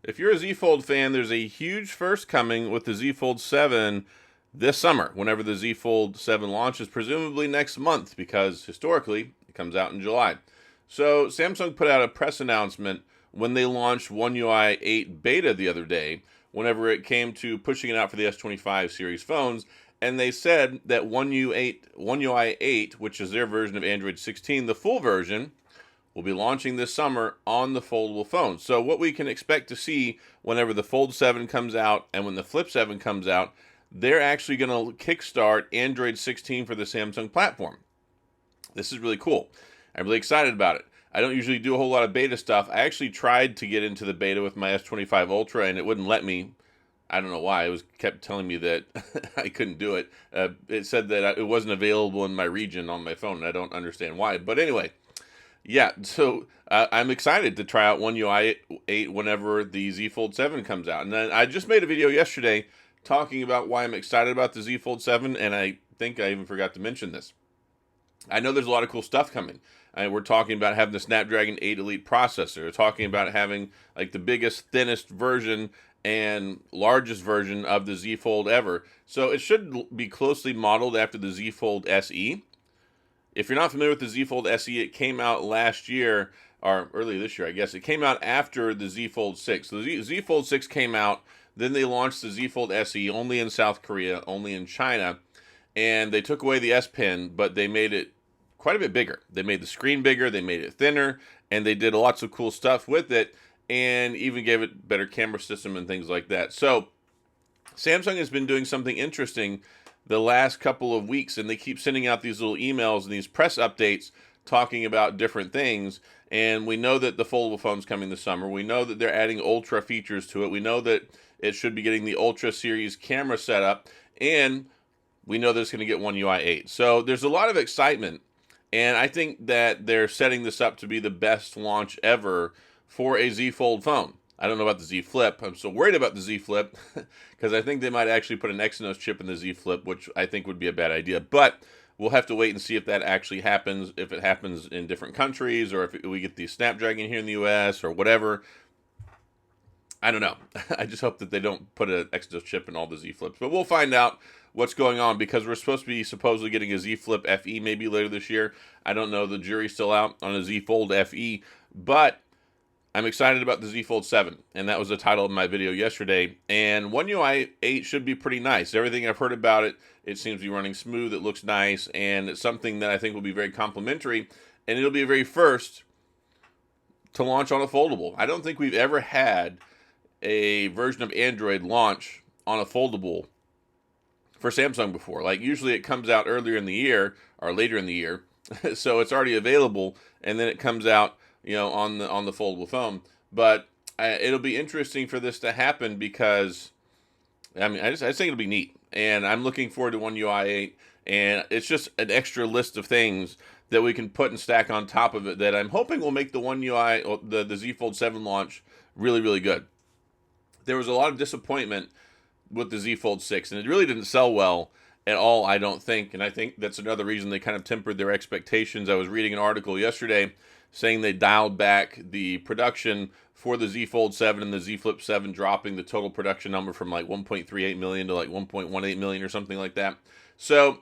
If you're a Z Fold fan, there's a huge first coming with the Z Fold 7 this summer, whenever the Z Fold 7 launches, presumably next month, because historically it comes out in July. So Samsung put out a press announcement when they launched One UI 8 beta the other day, whenever it came to pushing it out for the S25 series phones, and they said that One UI 8, which is their version of Android 16, the full version, will be launching this summer on the foldable phone. So what we can expect to see whenever the Fold 7 comes out and when the Flip 7 comes out, they're actually going to kickstart Android 16 for the Samsung platform. This is really cool. I'm really excited about it. I don't usually do a whole lot of beta stuff. I actually tried to get into the beta with my S25 Ultra and it wouldn't let me. I don't know why. It was kept telling me that I couldn't do it. It said that it wasn't available in my region on my phone, and I don't understand why. But anyway, yeah, so I'm excited to try out One UI 8 whenever the Z Fold 7 comes out. And then I just made a video yesterday talking about why I'm excited about the Z Fold 7, and I think I even forgot to mention this. I know there's a lot of cool stuff coming. We're talking about having the Snapdragon 8 Elite processor. We're talking about having like the biggest, thinnest version and largest version of the Z Fold ever. So it should be closely modeled after the Z Fold SE. If you're not familiar with the Z Fold SE, it came out last year, or early this year, I guess. It came out after the Z Fold 6. So the Z Fold 6 came out, then they launched the Z Fold SE only in South Korea, only in China, and they took away the S Pen, but they made it quite a bit bigger. They made the screen bigger, they made it thinner, and they did lots of cool stuff with it, and even gave it better camera system and things like that. So Samsung has been doing something interesting the last couple of weeks, and they keep sending out these little emails and these press updates talking about different things. And we know that the foldable phone's coming this summer. We know that they're adding Ultra features to it. We know that it should be getting the Ultra series camera setup, and we know that it's going to get One UI 8. So there's a lot of excitement, and I think that they're setting this up to be the best launch ever for a Z Fold phone. I don't know about the Z Flip. I'm so worried about the Z Flip because I think they might actually put an Exynos chip in the Z Flip, which I think would be a bad idea. But we'll have to wait and see if that actually happens, if it happens in different countries, or if we get the Snapdragon here in the US or whatever. I don't know. I just hope that they don't put an Exynos chip in all the Z Flips. But we'll find out what's going on because we're supposed to be supposedly getting a Z Flip FE maybe later this year. I don't know. The jury's still out on a Z Fold FE. But I'm excited about the Z Fold 7, and that was the title of my video yesterday. And One UI 8 should be pretty nice. Everything I've heard about it, it seems to be running smooth. It looks nice, and it's something that I think will be very complimentary, and it'll be a very first to launch on a foldable. I don't think we've ever had a version of Android launch on a foldable for Samsung before. Like usually it comes out earlier in the year or later in the year, so it's already available, and then it comes out on the foldable phone. But it'll be interesting for this to happen because I just think it'll be neat, and I'm looking forward to One UI 8, and it's just an extra list of things that we can put and stack on top of it that I'm hoping will make the One UI or the Z Fold 7 launch really, really good. There was a lot of disappointment with the Z Fold 6, and it really didn't sell well at all, I don't think, and I think that's another reason they kind of tempered their expectations. I was reading an article yesterday saying they dialed back the production for the Z Fold 7 and the Z Flip 7, dropping the total production number from like 1.38 million to like 1.18 million or something like that. So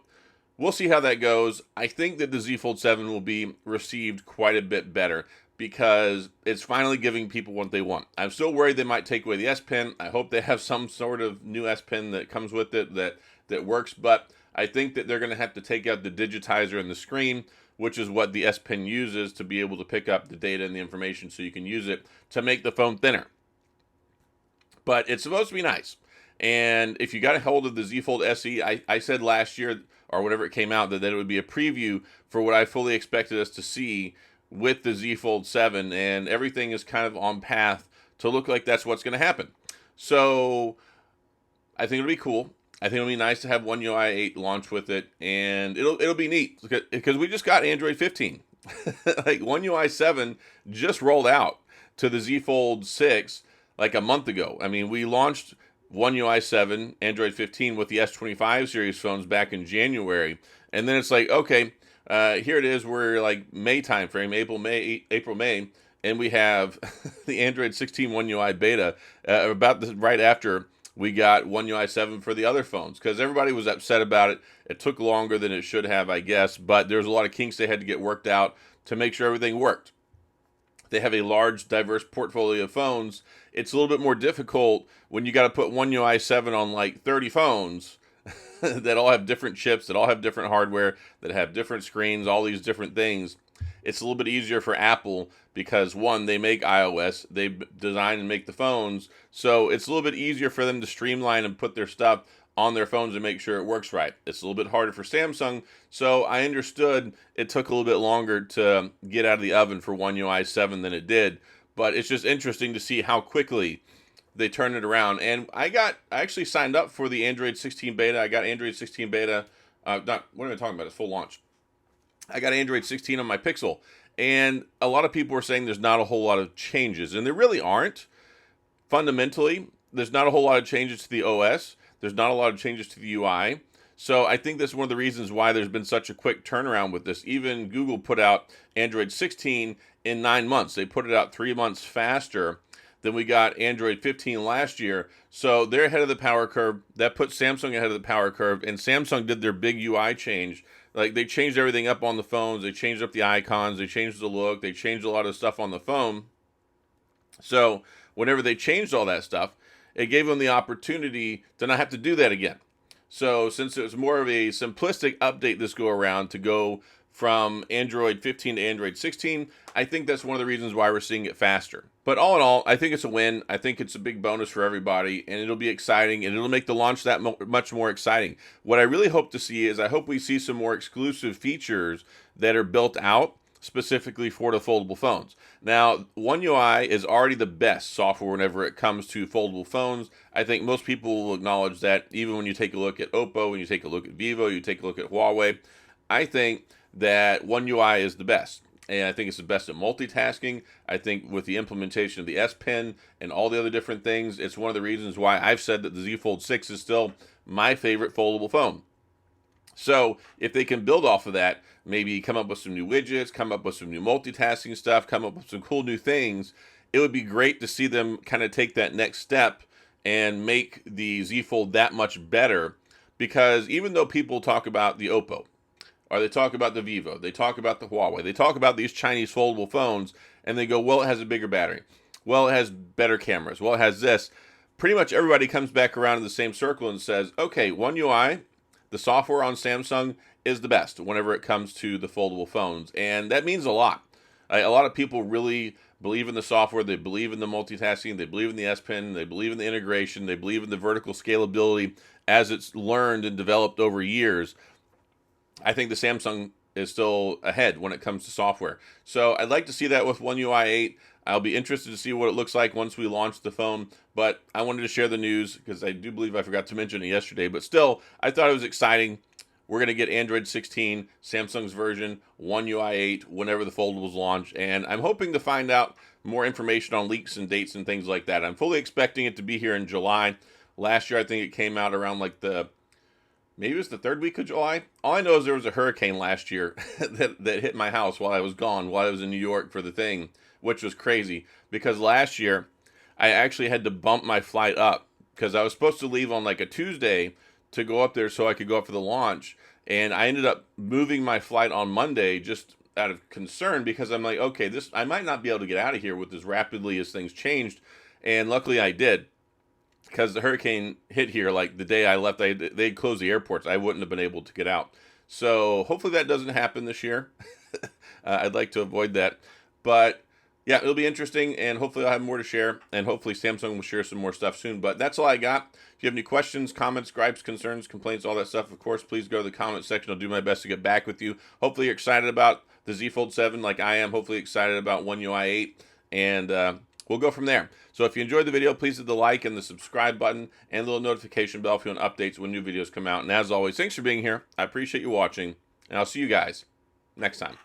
we'll see how that goes. I think that the Z Fold 7 will be received quite a bit better because it's finally giving people what they want. I'm still worried they might take away the S Pen. I hope they have some sort of new S Pen that comes with it that works, but I think that they're going to have to take out the digitizer and the screen, which is what the S Pen uses to be able to pick up the data and the information so you can use it to make the phone thinner. But it's supposed to be nice. And if you got a hold of the Z Fold SE, I said last year, or whenever it came out, that it would be a preview for what I fully expected us to see with the Z Fold 7, and everything is kind of on path to look like that's what's going to happen. So I think it'll be cool. I think it'll be nice to have One UI 8 launch with it, and it'll be neat because we just got Android 15. Like One UI 7 just rolled out to the Z Fold 6 like a month ago. I mean, we launched One UI 7, Android 15 with the S25 series phones back in January, and then it's like, okay, here it is. We're like May timeframe, April, May, and we have the Android 16 One UI beta right after we got One UI 7 for the other phones, because everybody was upset about it. It took longer than it should have, I guess, but there's a lot of kinks they had to get worked out to make sure everything worked. They have a large, diverse portfolio of phones. It's a little bit more difficult when you got to put One UI 7 on like 30 phones that all have different chips, that all have different hardware, that have different screens, all these different things. It's a little bit easier for Apple because, one, they make iOS, they design and make the phones, so it's a little bit easier for them to streamline and put their stuff on their phones and make sure it works right. It's a little bit harder for Samsung, so I understood it took a little bit longer to get out of the oven for One UI 7 than it did, but it's just interesting to see how quickly they turn it around. And I actually signed up for the Android 16 beta. I got Android 16 beta, what am I talking about? It's full launch. I got Android 16 on my Pixel, and a lot of people are saying there's not a whole lot of changes, and there really aren't. Fundamentally, there's not a whole lot of changes to the OS. There's not a lot of changes to the UI. So I think that's one of the reasons why there's been such a quick turnaround with this. Even Google put out Android 16 in 9 months. They put it out 3 months faster than we got Android 15 last year. So they're ahead of the power curve. That put Samsung ahead of the power curve, and Samsung did their big UI change. Like, they changed everything up on the phones. They changed up the icons. They changed the look. They changed a lot of stuff on the phone. So whenever they changed all that stuff, it gave them the opportunity to not have to do that again. So since it was more of a simplistic update this go around to go from Android 15 to Android 16, I think that's one of the reasons why we're seeing it faster. But all in all, I think it's a win. I think it's a big bonus for everybody, and it'll be exciting, and it'll make the launch that much more exciting. What I really hope to see is I hope we see some more exclusive features that are built out specifically for the foldable phones. Now, One UI is already the best software whenever it comes to foldable phones. I think most people will acknowledge that, even when you take a look at Oppo, when you take a look at Vivo, you take a look at Huawei. I think that One UI is the best. And I think it's the best at multitasking. I think with the implementation of the S Pen and all the other different things, it's one of the reasons why I've said that the Z Fold 6 is still my favorite foldable phone. So if they can build off of that, maybe come up with some new widgets, come up with some new multitasking stuff, come up with some cool new things, it would be great to see them kind of take that next step and make the Z Fold that much better. Because even though people talk about the Oppo, or they talk about the Vivo, they talk about the Huawei, they talk about these Chinese foldable phones, and they go, well, it has a bigger battery. Well, it has better cameras. Well, it has this. Pretty much everybody comes back around in the same circle and says, okay, One UI, the software on Samsung, is the best whenever it comes to the foldable phones. And that means a lot. A lot of people really believe in the software. They believe in the multitasking. They believe in the S Pen. They believe in the integration. They believe in the vertical scalability as it's learned and developed over years. I think the Samsung is still ahead when it comes to software. So I'd like to see that with One UI 8. I'll be interested to see what it looks like once we launch the phone. But I wanted to share the news because I do believe I forgot to mention it yesterday. But still, I thought it was exciting. We're going to get Android 16, Samsung's version, One UI 8, whenever the foldables launch. And I'm hoping to find out more information on leaks and dates and things like that. I'm fully expecting it to be here in July. Last year, I think it came out around like maybe it was the 3rd week of July. All I know is there was a hurricane last year that hit my house while I was gone, while I was in New York for the thing, which was crazy. Because last year, I actually had to bump my flight up because I was supposed to leave on like a Tuesday to go up there so I could go up for the launch. And I ended up moving my flight on Monday just out of concern because I'm like, okay, I might not be able to get out of here with as rapidly as things changed. And luckily I did. Because the hurricane hit here like the day I left, they'd closed the airports. I wouldn't have been able to get out. So hopefully that doesn't happen this year. I'd like to avoid that. But yeah, it'll be interesting, and hopefully I'll have more to share, and hopefully Samsung will share some more stuff soon. But that's all I got. If you have any questions, comments, gripes, concerns, complaints, all that stuff, of course, please go to the comment section. I'll do my best to get back with you. Hopefully you're excited about the Z Fold 7 like I am. Hopefully excited about One UI 8, and we'll go from there. So if you enjoyed the video, please hit the like and the subscribe button and the little notification bell if you want updates when new videos come out. And as always, thanks for being here. I appreciate you watching, and I'll see you guys next time.